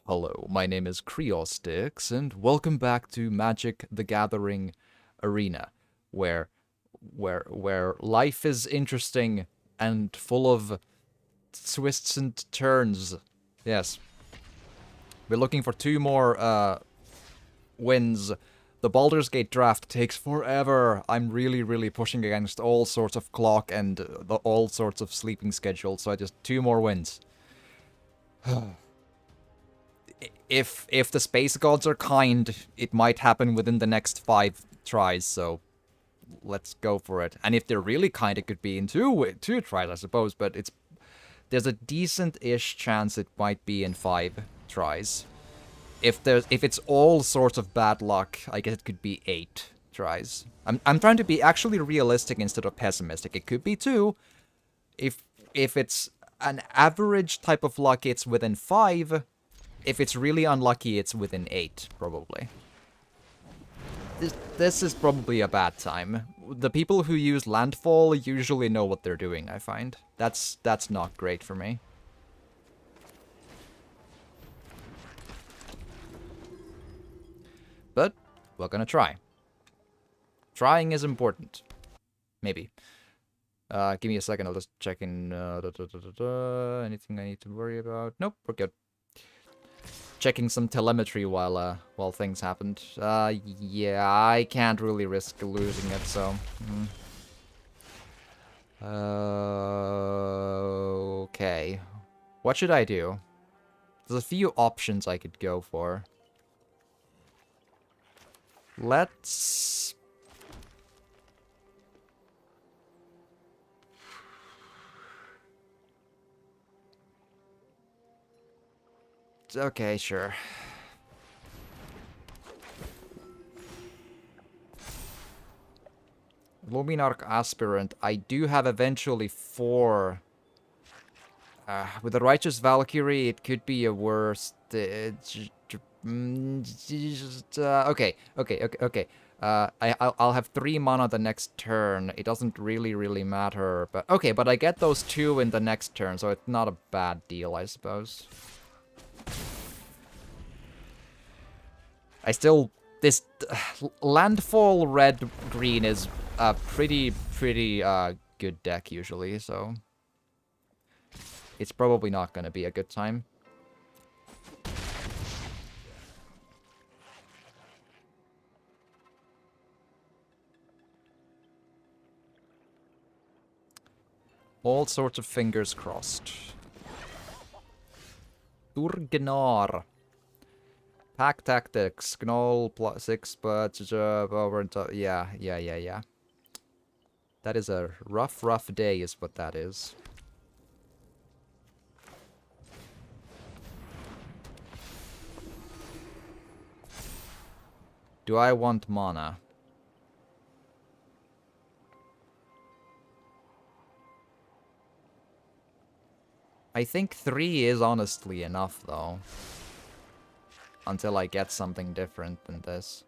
Hello, my name is Creostix, and welcome back to Magic: The Gathering Arena, where where life is interesting and full of twists and turns. Yes, we're looking for two more wins. The Baldur's Gate draft takes forever. I'm really pushing against all sorts of clock and all sorts of sleeping schedules, so I just two more wins. If the space gods are kind, it might happen within the next 5 tries, so let's go for it. And if they're really kind, it could be in two tries, I suppose, but there's a decent-ish chance it might be in 5 tries. If it's all sorts of bad luck, I guess it could be 8 tries. I'm trying to be actually realistic instead of pessimistic. It could be 2. If it's an average type of luck, it's within 5. If it's really unlucky, it's within 8, probably. This is probably a bad time. The people who use Landfall usually know what they're doing, I find. That's not great for me. But we're gonna try. Trying is important. Maybe. Give me a second, I'll just check in. Anything I need to worry about? Nope, we're good. Checking some telemetry while things happened. Yeah, I can't really risk losing it, so. Okay. What should I do? There's a few options I could go for. Let's... Okay, sure. Luminarch Aspirant. I do have eventually 4. With the Righteous Valkyrie, it could be a worse... okay. I'll have 3 mana the next turn. It doesn't really matter, but... Okay, but I get those 2 in the next turn, so it's not a bad deal, I suppose. I still... This... Landfall red-green is a pretty good deck, usually, so... It's probably not gonna be a good time. All sorts of fingers crossed. Urgnar. Pack tactics. Gnoll plus 6, but over and yeah. That is a rough day, is what that is. Do I want mana? I think 3 is honestly enough, though. Until I get something different than this.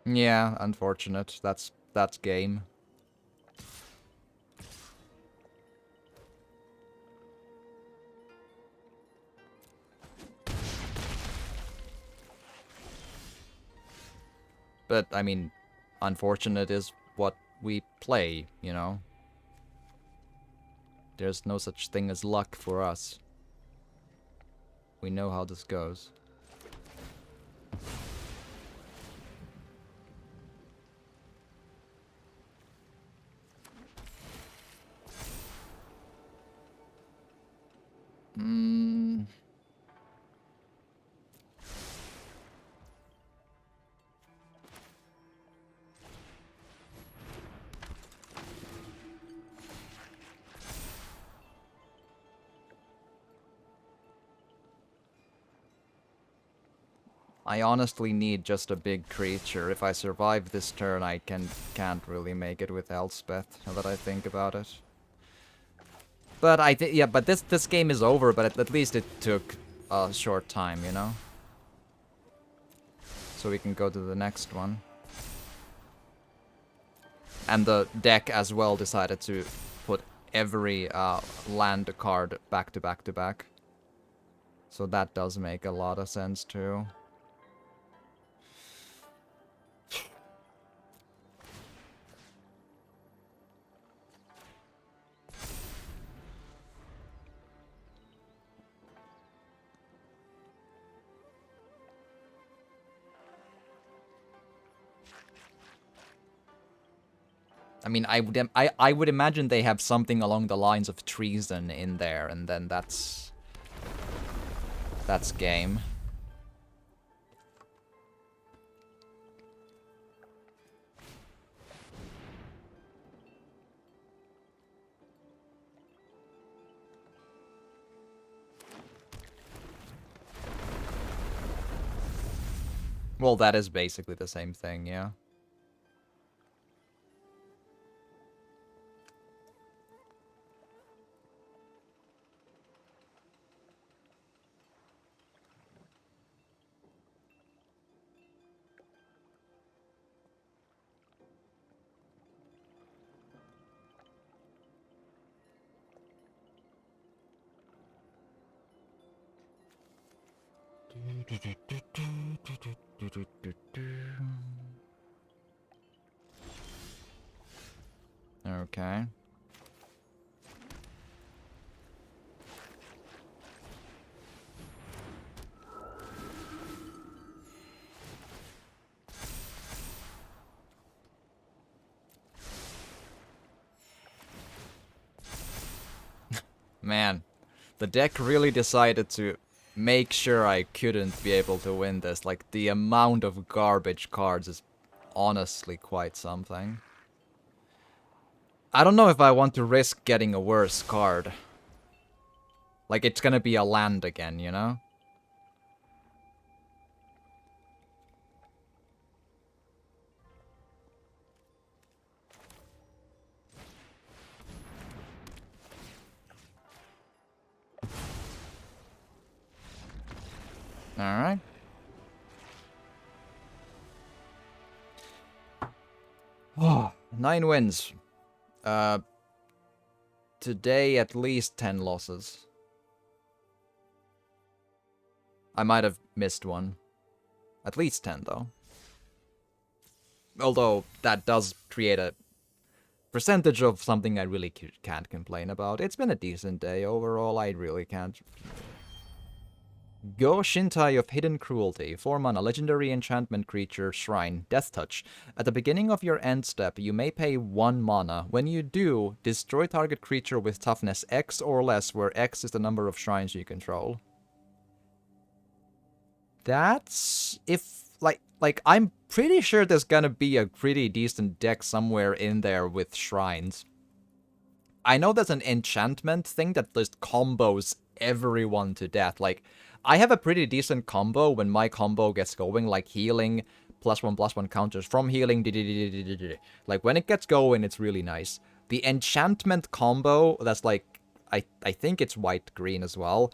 Yeah, unfortunate. That's game. But, I mean, unfortunate is what we play, you know? There's no such thing as luck for us. We know how this goes. I honestly need just a big creature. If I survive this turn, I can't really make it with Elspeth, now that I think about it. But yeah, but this game is over, but at least it took a short time, you know? So we can go to the next one. And the deck as well decided to put every land card back to back to back. So that does make a lot of sense too. I mean, I would imagine they have something along the lines of treason in there, and then that's game. Well, that is basically the same thing, yeah. Okay. Man, the deck really decided to make sure I couldn't be able to win this. Like, the amount of garbage cards is honestly quite something. I don't know if I want to risk getting a worse card. Like, it's gonna be a land again, you know? Alright. Oh, 9 wins. Today at least 10 losses. I might have missed one. At least 10, though. Although, that does create a percentage of something I really can't complain about. It's been a decent day overall, I really can't. Go Shintai of Hidden Cruelty. 4 mana, legendary enchantment creature, shrine, Death Touch. At the beginning of your end step, you may pay 1 mana. When you do, destroy target creature with toughness X or less, where X is the number of shrines you control. That's... Like, I'm pretty sure there's gonna be a pretty decent deck somewhere in there with shrines. I know there's an enchantment thing that just combos everyone to death. Like, I have a pretty decent combo when my combo gets going, like healing, +1/+1 counters from healing, like, when it gets going, it's really nice. The enchantment combo, that's like, I think it's white-green as well.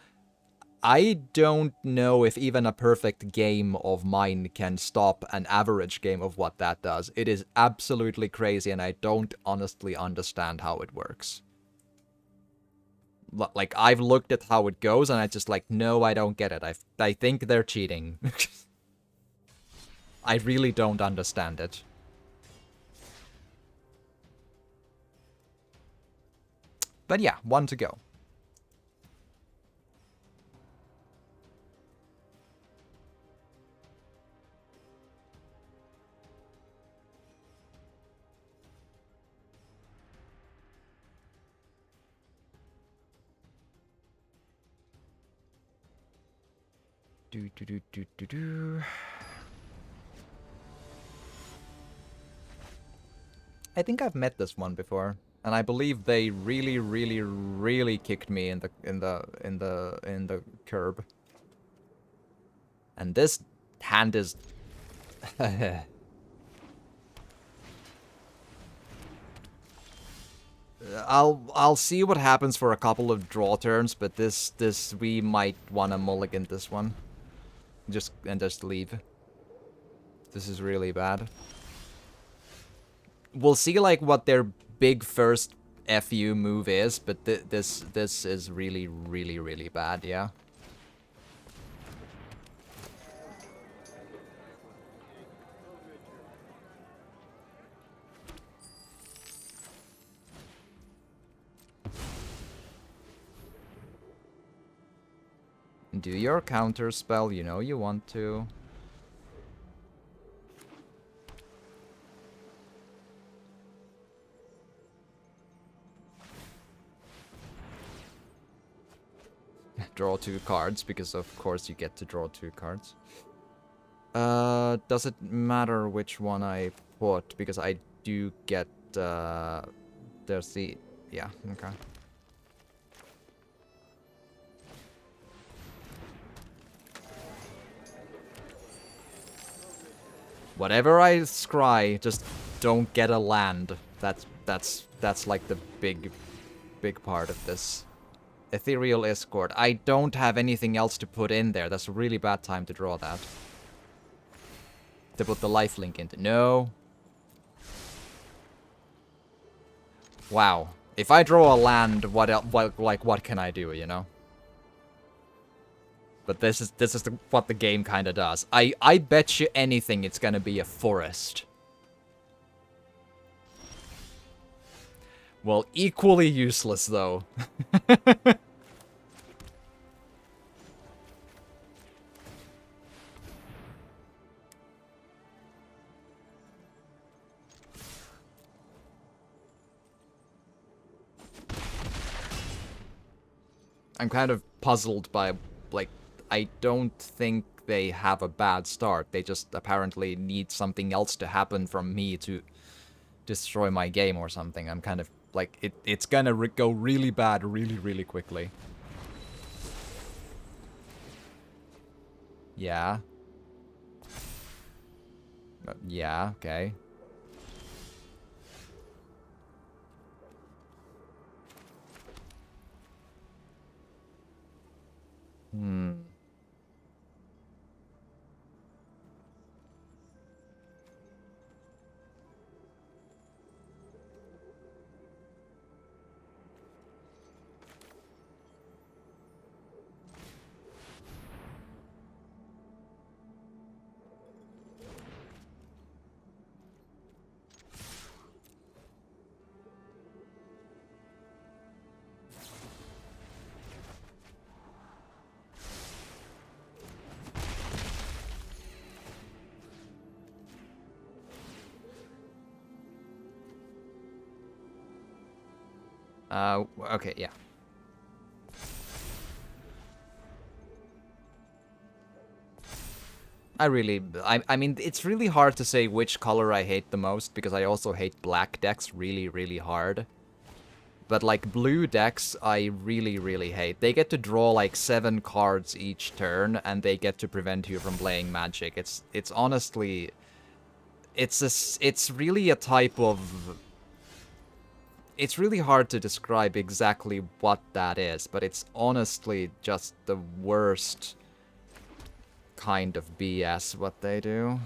I don't know if even a perfect game of mine can stop an average game of what that does. It is absolutely crazy, and I don't honestly understand how it works. Like, I've looked at how it goes, and I just like, no, I don't get it. I think they're cheating. I really don't understand it. But yeah, 1 to go. I think I've met this one before, and I believe they really, really, really kicked me in the curb. And this hand is... I'll see what happens for a couple of draw turns, but this we might wanna mulligan this one. Just leave. This is really bad. We'll see like what their big first FU move is, but this is really, really, really bad, yeah. Do your counter spell, you know you want to. Draw 2 cards, because of course you get to draw 2 cards. Does it matter which one I put? Because I do get, there's the... yeah, okay. Whatever I scry, just don't get a land. That's like the big part of this. Ethereal Escort. I don't have anything else to put in there. That's a really bad time to draw that. To put the lifelink into. No. Wow. If I draw a land, what can I do, you know? But this is what the game kind of does. I bet you anything it's gonna be a forest. Well, equally useless though. I'm kind of puzzled by, like, I don't think they have a bad start. They just apparently need something else to happen from me to destroy my game or something. I'm kind of, like, it's gonna go really bad really, really quickly. Yeah. Yeah, okay. Hmm. Okay, yeah. I mean, it's really hard to say which color I hate the most, because I also hate black decks really, really hard. But, like, blue decks, I really, really hate. They get to draw, like, 7 cards each turn, and they get to prevent you from playing Magic. It's honestly... It's really a type of... It's really hard to describe exactly what that is, but it's honestly just the worst kind of BS what they do.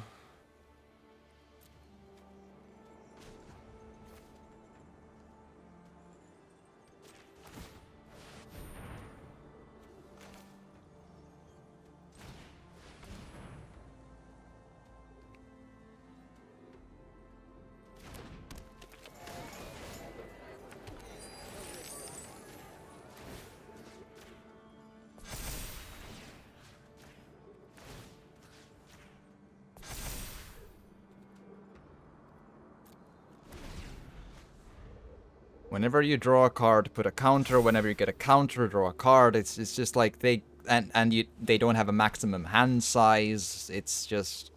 Whenever you draw a card, put a counter. Whenever you get a counter, draw a card. It's just like they they don't have a maximum hand size. It's just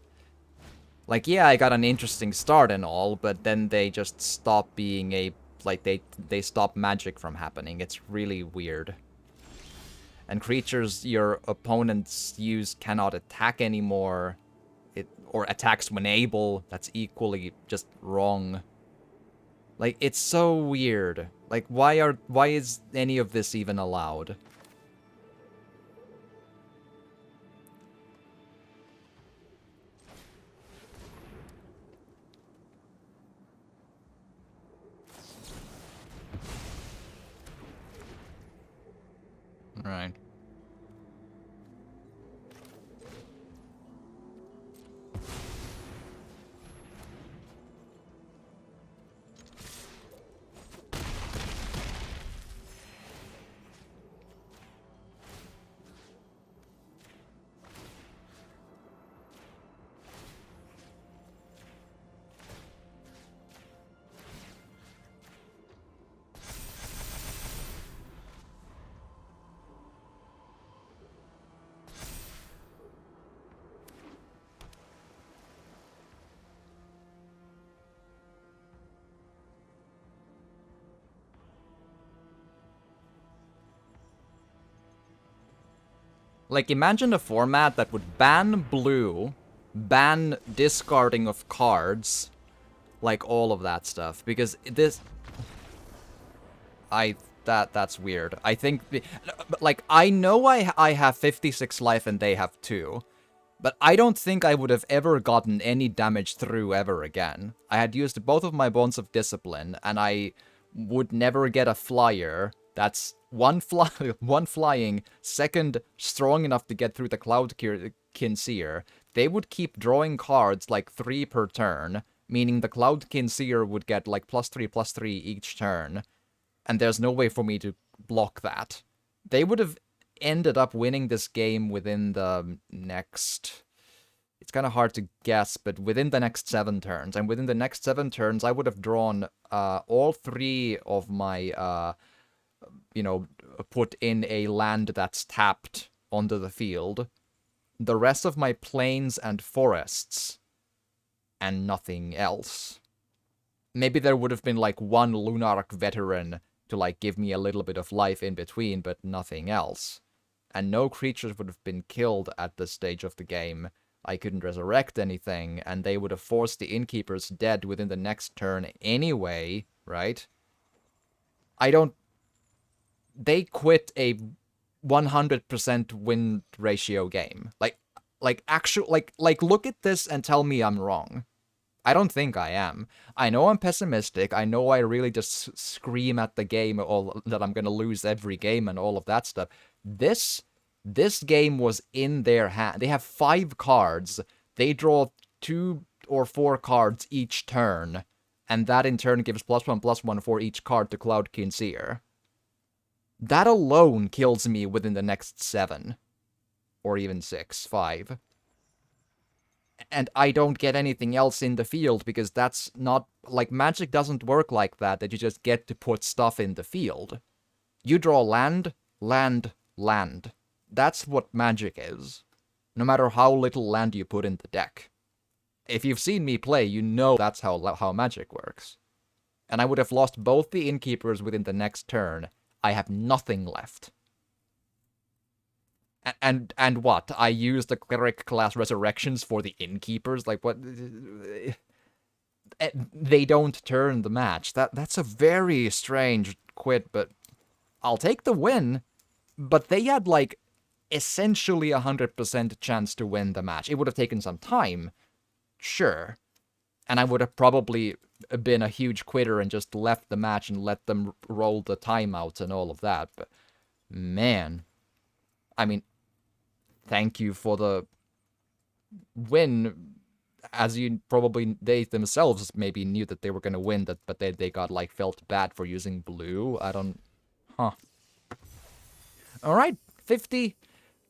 like, yeah, I got an interesting start and all, but then they just stop being a they stop magic from happening. It's really weird. And creatures your opponents use cannot attack anymore. or attacks when able, that's equally just wrong. Like, it's so weird. Like, why is any of this even allowed? Right. Like, imagine a format that would ban blue, ban discarding of cards, like all of that stuff. Because this... That's weird. I think... Like, I know I have 56 life and they have 2. But I don't think I would have ever gotten any damage through ever again. I had used both of my Bones of Discipline, and I would never get a flyer that's one flying, second strong enough to get through the Cloudkin Seer. They would keep drawing cards like 3 per turn, meaning the Cloudkin Seer would get like +3/+3 each turn, and there's no way for me to block that. They would have ended up winning this game within the next... It's kind of hard to guess, but within the next 7 turns. And within the next 7 turns, I would have drawn all 3 of my, put in a land that's tapped onto the field. The rest of my plains and forests. And nothing else. Maybe there would have been like one Lunarch veteran to like give me a little bit of life in between, but nothing else. And no creatures would have been killed at this stage of the game. I couldn't resurrect anything, and they would have forced the Innkeepers dead within the next turn anyway, right? They quit a 100% win ratio game. Like, look at this and tell me I'm wrong. I don't think I am. I know I'm pessimistic. I know I really just scream at the game that I'm gonna lose every game and all of that stuff. This game was in their hand. They have 5 cards. They draw 2 or 4 cards each turn, and that in turn gives +1/+1 for each card to Cloudkin Seer. That alone kills me within the next 7. Or even 6, 5. And I don't get anything else in the field because that's not... Like, Magic doesn't work like that you just get to put stuff in the field. You draw land, land, land. That's what Magic is. No matter how little land you put in the deck. If you've seen me play, you know that's how Magic works. And I would have lost both the Innkeepers within the next turn. I have nothing left. And what? I use the Cleric class Resurrections for the Innkeepers? Like, what? They don't turn the match. That's a very strange quit, but I'll take the win. But they had, like, essentially 100% chance to win the match. It would have taken some time, sure. And I would have probably been a huge quitter and just left the match and let them roll the timeouts and all of that. But, man. I mean... Thank you for the win. As you probably, they themselves maybe knew that they were going to win, but they got, like, felt bad for using blue. I don't... Huh. Alright, 50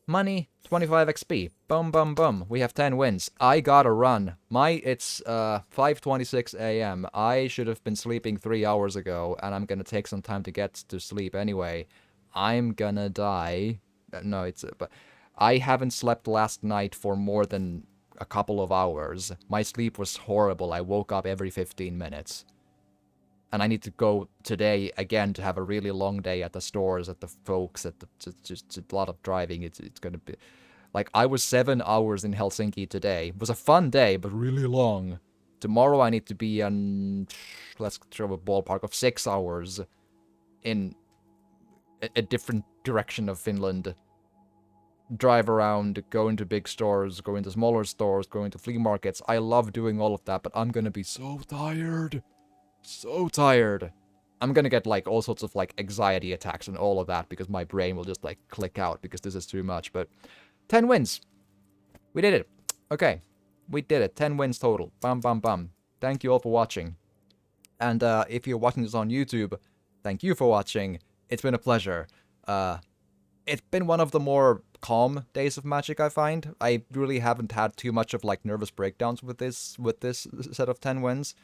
money, 25 XP. Boom, boom, boom. We have 10 wins. I gotta run. It's 5:26 a.m. I should have been sleeping 3 hours ago, and I'm gonna take some time to get to sleep anyway. I'm gonna die. No, but... I haven't slept last night for more than a couple of hours. My sleep was horrible. I woke up every 15 minutes. And I need to go today again to have a really long day at the stores, at the folks, just a lot of driving. It's gonna be... Like, I was 7 hours in Helsinki today. It was a fun day, but really long. Tomorrow I need to be on, let's throw a ballpark of 6 hours in a different direction of Finland. Drive around, go into big stores, go into smaller stores, go into flea markets. I love doing all of that, but I'm gonna be so tired. So tired. I'm gonna get, like, all sorts of, like, anxiety attacks and all of that because my brain will just, like, click out because this is too much. But 10 wins. We did it. Okay. We did it. 10 wins total. Bam, bam, bam. Thank you all for watching. And if you're watching this on YouTube, thank you for watching. It's been a pleasure. It's been one of the more calm days of Magic, I find. I really haven't had too much of, like, nervous breakdowns with this set of 10 wins.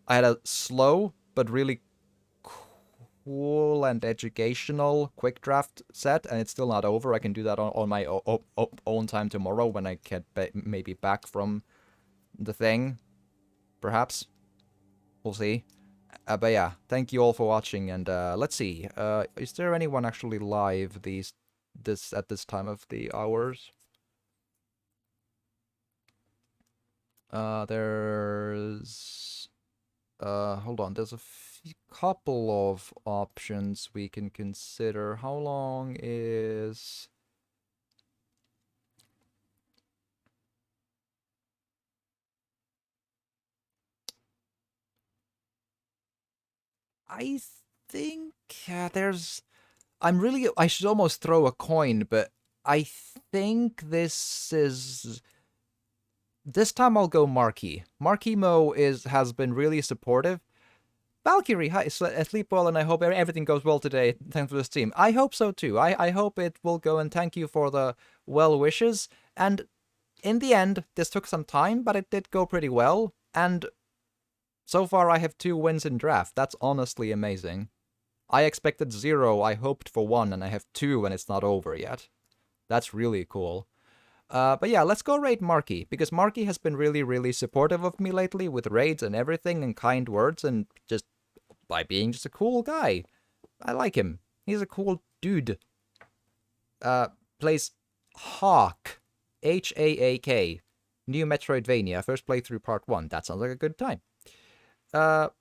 I had a slow but really cool and educational quick draft set, and it's still not over. I can do that on my own time tomorrow when I get maybe back from the thing. Perhaps. We'll see. But yeah, thank you all for watching, and let's see. Is there anyone actually live at this time of the hours? There's... hold on, there's a couple of options we can consider. How long is... I think there's... I should almost throw a coin, but I think this is... This time I'll go Marky. Marky Mo has been really supportive. Valkyrie, hi, sleep well, and I hope everything goes well today. Thanks for this team. I hope so too. I hope it will go, and thank you for the well wishes. And in the end, this took some time, but it did go pretty well. And so far, I have 2 wins in draft. That's honestly amazing. I expected 0, I hoped for 1, and I have 2, and it's not over yet. That's really cool. But yeah, let's go raid Marky, because Marky has been really, really supportive of me lately with raids and everything, and kind words, and just by being just a cool guy. I like him. He's a cool dude. Plays Hawk. Haak. New Metroidvania. First playthrough part 1. That sounds like a good time. Sounds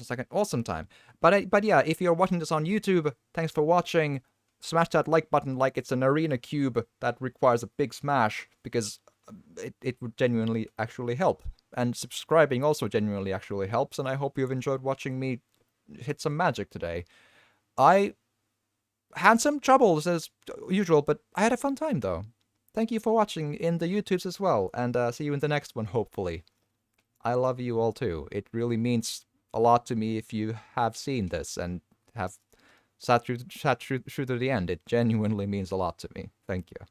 like an awesome time. But yeah, if you're watching this on YouTube, thanks for watching. Smash that like button like it's an arena cube that requires a big smash, because it would genuinely actually help. And subscribing also genuinely actually helps, and I hope you've enjoyed watching me hit some magic today. I had some troubles as usual, but I had a fun time though. Thank you for watching in the YouTubes as well, and see you in the next one, hopefully. I love you all too. It really means a lot to me if you have seen this and have sat through to the end. It genuinely means a lot to me. Thank you.